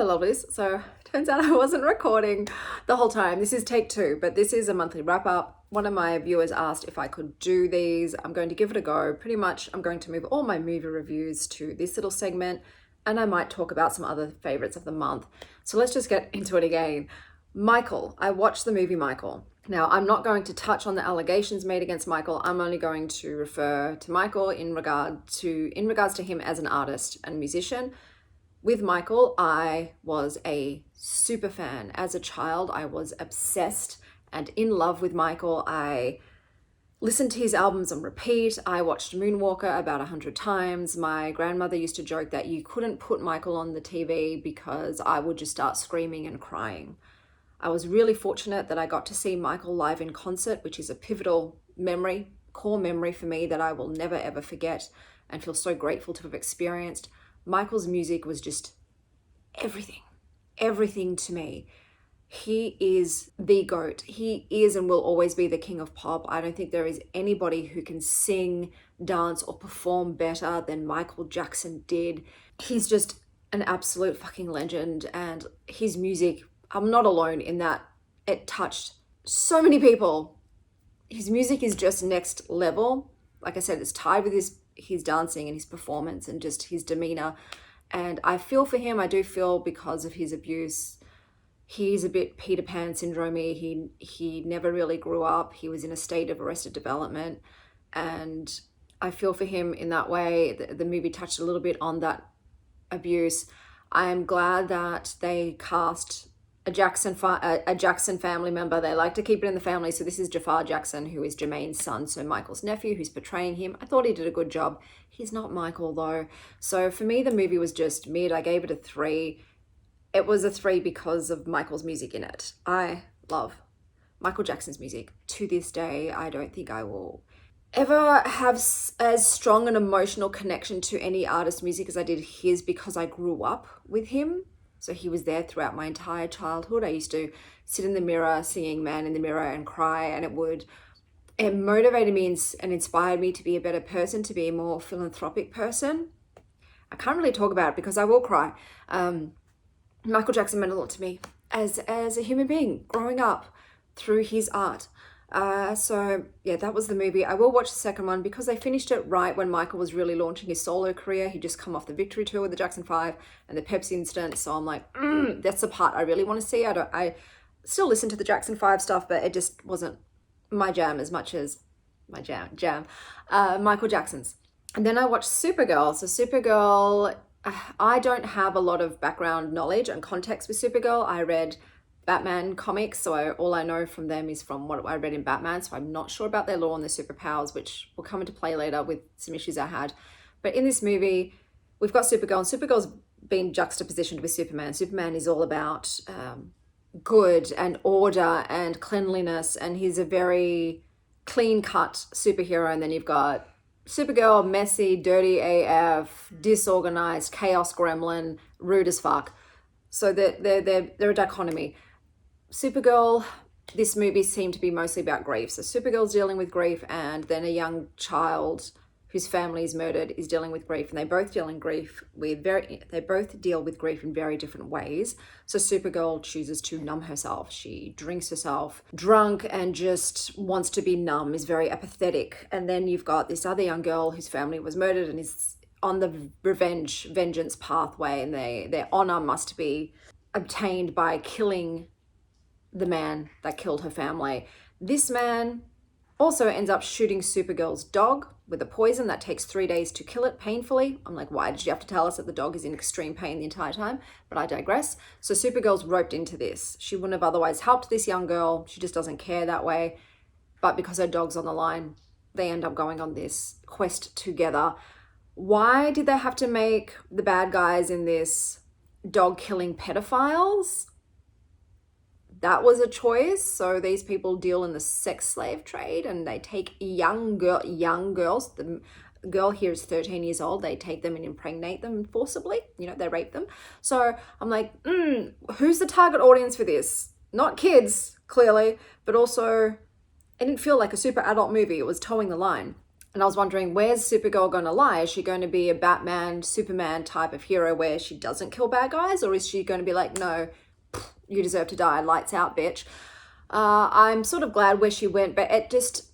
lovelies. So turns out I wasn't recording the whole time. This is take 2, but this is a monthly wrap up. One of my viewers asked if I could do these. I'm going to give it a go. Pretty much I'm going to move all my movie reviews to this little segment, and I might talk about some other favorites of the month. So let's just get into it again. Michael, I watched the movie Michael. Now, I'm not going to touch on the allegations made against Michael. I'm only going to refer to Michael in regards to him as an artist and musician. With Michael, I was a super fan. As a child, I was obsessed and in love with Michael. I listened to his albums on repeat. I watched Moonwalker about 100 times. My grandmother used to joke that you couldn't put Michael on the TV because I would just start screaming and crying. I was really fortunate that I got to see Michael live in concert, which is a pivotal memory, core memory for me that I will never ever forget and feel so grateful to have experienced. Michael's music was just everything to me. He is the GOAT. He is and will always be the king of pop. I don't think there is anybody who can sing, dance, or perform better than Michael Jackson did. He's just an absolute fucking legend, and his music, I'm not alone in that it touched so many people. His music is just next level. Like I said, it's tied with his dancing and his performance and just his demeanor. And I feel for him. I do feel because of his abuse. He's a bit Peter Pan syndrome-y. He never really grew up. He was in a state of arrested development. And I feel for him in that way. The movie touched a little bit on that abuse. I am glad that they cast a Jackson family member. They like to keep it in the family. So this is Jafar Jackson, who is Jermaine's son, so Michael's nephew, who's portraying him. I thought he did a good job. He's not Michael though. So for me, the movie was just mid. I gave it a 3. It was a 3 because of Michael's music in it. I love Michael Jackson's music. To this day, I don't think I will ever have as strong an emotional connection to any artist's music as I did his, because I grew up with him. So he was there throughout my entire childhood. I used to sit in the mirror singing Man in the Mirror and cry, and it motivated me and inspired me to be a better person, to be a more philanthropic person. I can't really talk about it because I will cry. Michael Jackson meant a lot to me as a human being growing up through his art. So yeah, that was the movie. I will watch the second one because they finished it right when Michael was really launching his solo career. He'd just come off the Victory Tour with the Jackson 5 and the Pepsi incident. So I'm like, that's the part I really want to see. I still listen to the Jackson 5 stuff, but it just wasn't my jam as much as my jam. Michael Jackson's. And then I watched Supergirl. So Supergirl, I don't have a lot of background knowledge and context with Supergirl. I read Batman comics, so all I know from them is from what I read in Batman, so I'm not sure about their lore and their superpowers, which will come into play later with some issues I had. But in this movie, we've got Supergirl, and Supergirl's been juxtapositioned with Superman. Superman is all about good and order and cleanliness, and he's a very clean-cut superhero. And then you've got Supergirl, messy, dirty AF, disorganized, chaos gremlin, rude as fuck. So they're a dichotomy. Supergirl, this movie seemed to be mostly about grief. So Supergirl's dealing with grief, and then a young child whose family is murdered is dealing with grief, and they both deal with grief in very different ways. So Supergirl chooses to numb herself. She drinks herself drunk and just wants to be numb, is very apathetic. And then you've got this other young girl whose family was murdered and is on the vengeance pathway, and their honor must be obtained by killing the man that killed her family. This man also ends up shooting Supergirl's dog with a poison that takes 3 days to kill it painfully. I'm like, why did you have to tell us that the dog is in extreme pain the entire time? But I digress. So Supergirl's roped into this. She wouldn't have otherwise helped this young girl. She just doesn't care that way. But because her dog's on the line, they end up going on this quest together. Why did they have to make the bad guys in this dog-killing pedophiles? That was a choice. So these people deal in the sex slave trade, and they take young girls. The girl here is 13 years old. They take them and impregnate them forcibly. They rape them. So I'm like, who's the target audience for this? Not kids, clearly, but also it didn't feel like a super adult movie. It was towing the line. And I was wondering, where's Supergirl going to lie? Is she going to be a Batman, Superman type of hero where she doesn't kill bad guys? Or is she going to be like, no, you deserve to die, lights out, bitch? I'm sort of glad where she went, but it just,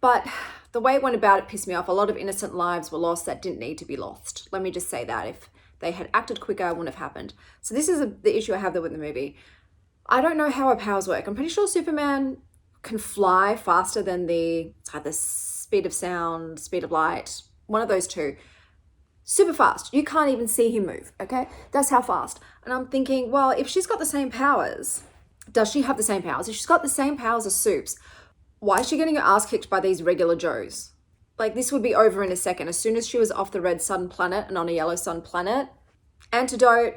but the way it went about it pissed me off. A lot of innocent lives were lost that didn't need to be lost. Let me just say that. If they had acted quicker, it wouldn't have happened. So this is the issue I have there with the movie. I don't know how her powers work. I'm pretty sure Superman can fly faster than it's either speed of sound, speed of light, one of those two. Super fast. You can't even see him move, okay? That's how fast. And I'm thinking, well, if she's got the same powers, does she have the same powers? If she's got the same powers as Supes, why is she getting her ass kicked by these regular Joes? Like, this would be over in a second. As soon as she was off the red sun planet and on a yellow sun planet, antidote,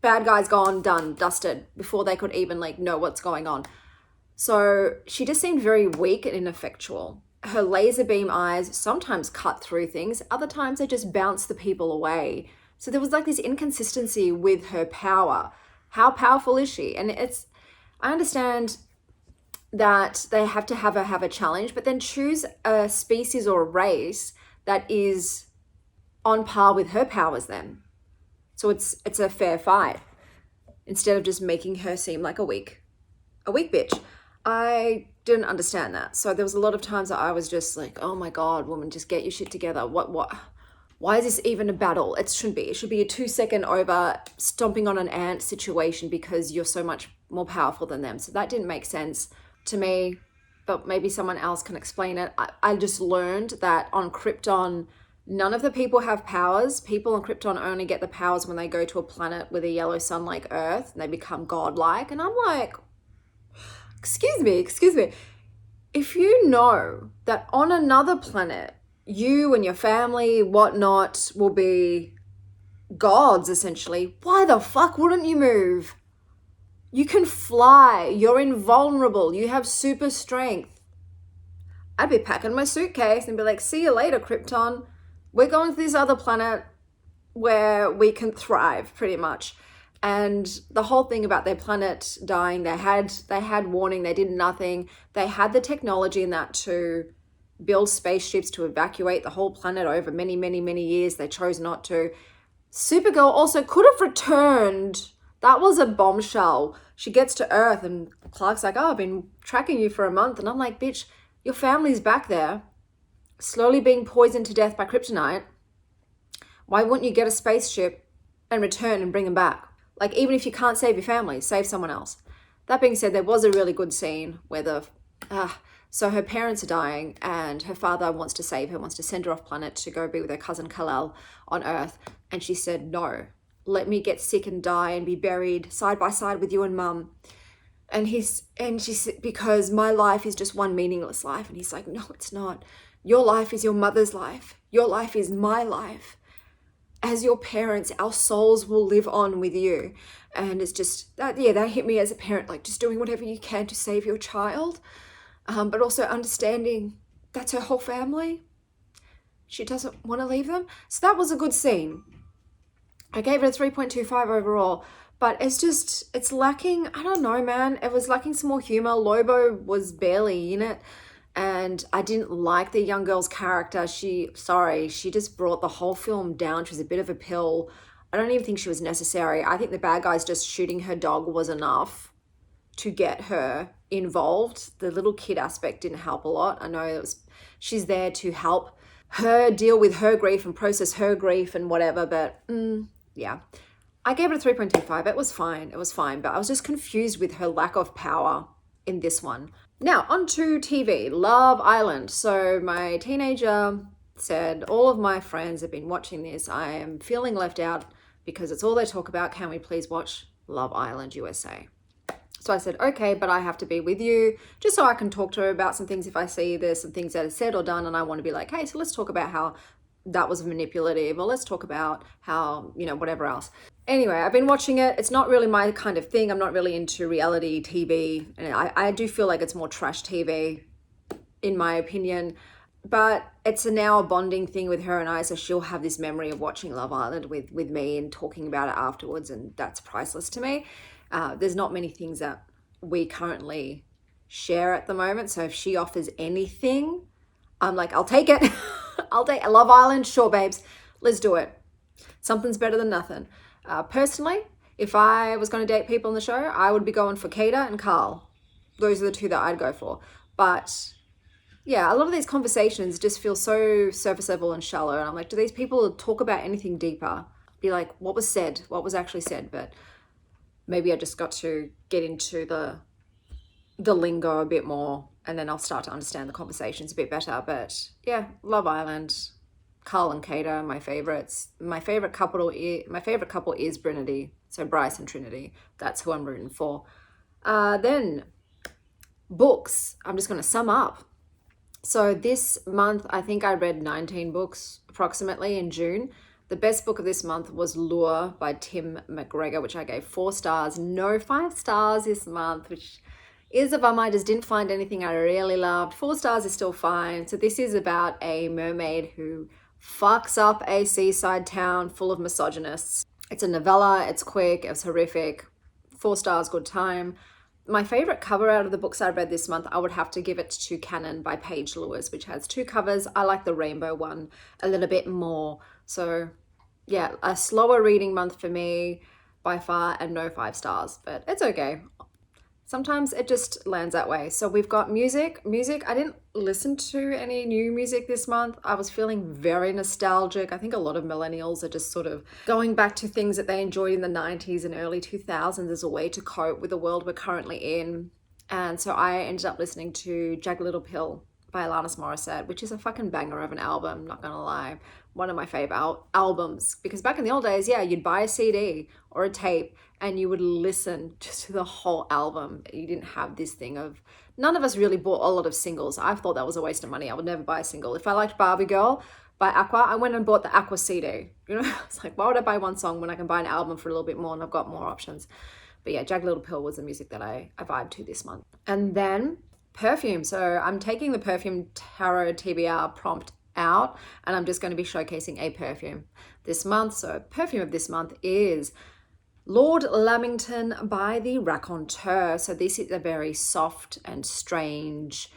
bad guy's gone, done, dusted, before they could even like know what's going on. So she just seemed very weak and ineffectual. Her laser beam eyes sometimes cut through things. Other times they just bounce the people away. So there was like this inconsistency with her power. How powerful is she? And I understand that they have to have a challenge, but then choose a species or a race that is on par with her powers then. So it's a fair fight instead of just making her seem like a weak bitch. I didn't understand that. So there was a lot of times that I was just like, oh my God, woman, just get your shit together. Why is this even a battle? It shouldn't be. It should be a 2-second over stomping on an ant situation because you're so much more powerful than them. So that didn't make sense to me, but maybe someone else can explain it. I just learned that on Krypton, none of the people have powers. People on Krypton only get the powers when they go to a planet with a yellow sun like Earth and they become godlike. And I'm like, excuse me. If you know that on another planet, you and your family, whatnot, will be gods, essentially, why the fuck wouldn't you move? You can fly. You're invulnerable. You have super strength. I'd be packing my suitcase and be like, see you later, Krypton. We're going to this other planet where we can thrive, pretty much. And the whole thing about their planet dying, they had warning, they did nothing. They had the technology in that to build spaceships to evacuate the whole planet over many, many, many years. They chose not to. Supergirl also could have returned. That was a bombshell. She gets to Earth and Clark's like, oh, I've been tracking you for a month. And I'm like, bitch, your family's back there, slowly being poisoned to death by kryptonite. Why wouldn't you get a spaceship and return and bring them back? Like, even if you can't save your family, save someone else. That being said, there was a really good scene where so her parents are dying and her father wants to save her, wants to send her off planet to go be with her cousin Kal-El on Earth. And she said, no, let me get sick and die and be buried side by side with you and mum. And she said, because my life is just one meaningless life. And he's like, no, it's not. Your life is your mother's life. Your life is my life. As your parents, our souls will live on with you. And it's just, that hit me as a parent, like just doing whatever you can to save your child. But also understanding that's her whole family. She doesn't want to leave them. So that was a good scene. I gave it a 3.25 overall. But it's lacking, I don't know, man. It was lacking some more humor. Lobo was barely in it. And I didn't like the young girl's character. She just brought the whole film down. She was a bit of a pill. I don't even think she was necessary. I think the bad guys just shooting her dog was enough to get her involved. The little kid aspect didn't help a lot. I know she's there to help her deal with her grief and process her grief and whatever. But yeah, I gave it a 3.25. It was fine. But I was just confused with her lack of power in this one. Now, on to TV, Love Island. So my teenager said, all of my friends have been watching this. I am feeling left out because it's all they talk about. Can we please watch Love Island USA? So I said, okay, but I have to be with you just so I can talk to her about some things if I see there's some things that are said or done and I want to be like, hey, so let's talk about how that was manipulative, or let's talk about how, whatever else. Anyway, I've been watching it. It's not really my kind of thing. I'm not really into reality TV. And I do feel like it's more trash TV, in my opinion. But it's now a bonding thing with her and I. So she'll have this memory of watching Love Island with me and talking about it afterwards. And that's priceless to me. There's not many things that we currently share at the moment. So if she offers anything, I'm like, I'll take it. I'll take Love Island, sure, babes. Let's do it. Something's better than nothing. Personally, if I was going to date people on the show, I would be going for Kata and Carl. Those are the two that I'd go for. But yeah, a lot of these conversations just feel so surface level and shallow. And I'm like, do these people talk about anything deeper? Be like, what was said? What was actually said? But maybe I just got to get into the lingo a bit more, and then I'll start to understand the conversations a bit better. But yeah, Love Island, Carl and Kata, my favorites. My favorite couple is Trinity. So Bryce and Trinity. That's who I'm rooting for. Then books. I'm just going to sum up. So this month, I think I read 19 books approximately in June. The best book of this month was Lure by Tim McGregor, which I gave 4 stars. No 5 stars this month, which is a bummer. I just didn't find anything I really loved. 4 stars is still fine. So this is about a mermaid who fucks up a seaside town full of misogynists. It's a novella. It's quick. It's horrific. 4 stars, good time. My favorite cover out of the books I read this month, I would have to give it to Canon by Paige Lewis, which has 2 covers. I like the rainbow one a little bit more. So yeah, a slower reading month for me by far, and no 5 stars, but it's okay. Sometimes it just lands that way. So we've got music. I didn't listen to any new music this month. I was feeling very nostalgic. I think a lot of millennials are just sort of going back to things that they enjoyed in the 90s and early 2000s as a way to cope with the world we're currently in. And so I ended up listening to Jagged Little Pill by Alanis Morissette, which is a fucking banger of an album, not gonna lie. One of my favorite albums, because back in the old days, yeah, you'd buy a CD or a tape and you would listen just to the whole album. You didn't have this thing of, none of us really bought a lot of singles. I thought that was a waste of money. I would never buy a single. If I liked Barbie Girl by Aqua, I went and bought the Aqua CD. You know, it's like, why would I buy one song when I can buy an album for a little bit more and I've got more options? But yeah, Jagged Little Pill was the music that I vibed to this month. And then perfume. So I'm taking the Perfume Tarot TBR prompt out and I'm just going to be showcasing a perfume this month. So perfume of this month is Lord Lamington by the Raconteur. So this is a very soft and strange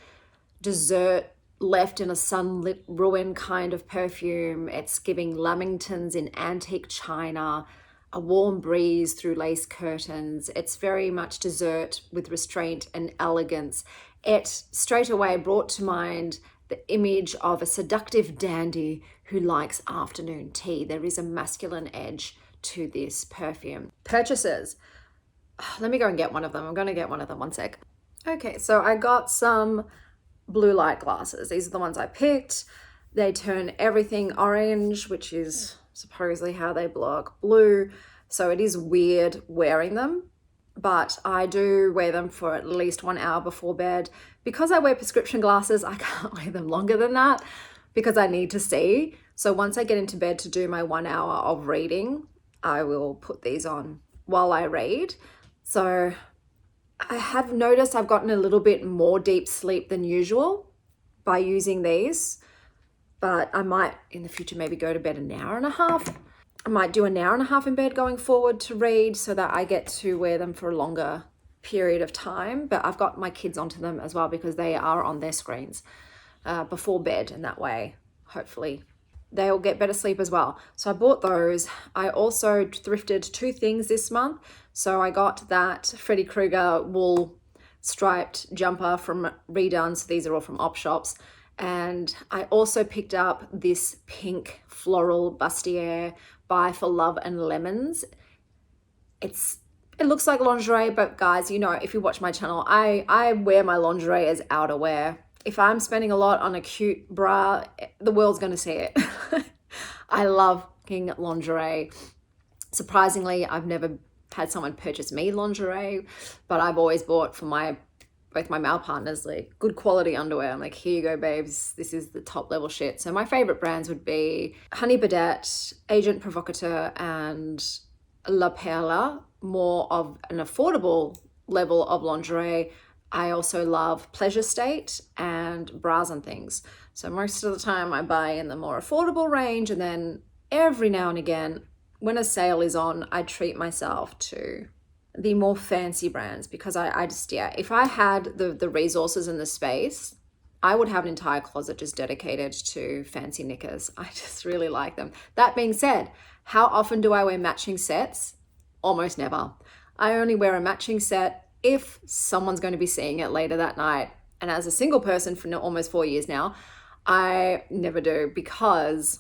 dessert left in a sunlit ruin kind of perfume. It's giving Lamingtons in antique china, a warm breeze through lace curtains. It's very much dessert with restraint and elegance. It straight away brought to mind the image of a seductive dandy who likes afternoon tea. There is a masculine edge to this perfume. Purchases. Let me go and get one of them. I'm going to get one of them. One sec. Okay, so I got some blue light glasses. These are the ones I picked. They turn everything orange, which is supposedly how they block blue. So it is weird wearing them, but I do wear them for at least 1 hour before bed. Because I wear prescription glasses, I can't wear them longer than that because I need to see. So once I get into bed to do my 1 hour of reading, I will put these on while I read. So I have noticed I've gotten a little bit more deep sleep than usual by using these, but I might in the future maybe go to bed an hour and a half. I might do an hour and a half in bed going forward to read so that I get to wear them for a longer period of time. But I've got my kids onto them as well because they are on their screens before bed, and that way hopefully they'll get better sleep as well. So I bought those. I also thrifted 2 things this month. So I got that Freddy Krueger wool striped jumper from Redone. So these are all from op shops. And I also picked up this pink floral bustier by For Love and Lemons. It looks like lingerie, but guys, you know, if you watch my channel, I wear my lingerie as outerwear. If I'm spending a lot on a cute bra, the world's going to see it. I love fucking lingerie. Surprisingly, I've never had someone purchase me lingerie, but I've always bought for both my male partners like good quality underwear. I'm like, here you go, babes. This is the top level shit. So my favorite brands would be Honey Birdette, Agent Provocateur, and La Perla, more of an affordable level of lingerie. I also love Pleasure State and Bras and Things. So most of the time I buy in the more affordable range, and then every now and again, when a sale is on, I treat myself to the more fancy brands because I just, yeah, if I had the resources and the space, I would have an entire closet just dedicated to fancy knickers. I just really like them. That being said, how often do I wear matching sets? Almost never. I only wear a matching set if someone's going to be seeing it later that night. And as a single person for almost 4 years now, I never do, because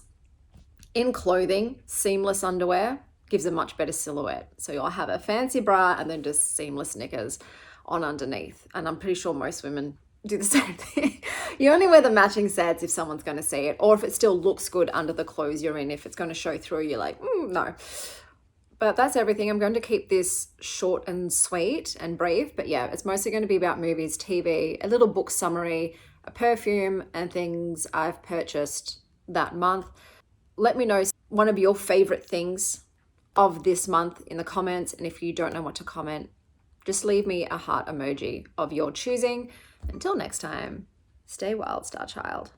in clothing, seamless underwear gives a much better silhouette. So you'll have a fancy bra and then just seamless knickers on underneath. And I'm pretty sure most women do the same thing. You only wear the matching sets if someone's going to see it, or if it still looks good under the clothes you're in. If it's going to show through, you're like, no. But that's everything. I'm going to keep this short and sweet and brief. But yeah, it's mostly going to be about movies, TV, a little book summary, a perfume, and things I've purchased that month. Let me know one of your favorite things of this month in the comments. And if you don't know what to comment, just leave me a heart emoji of your choosing. Until next time, stay wild, Star Child.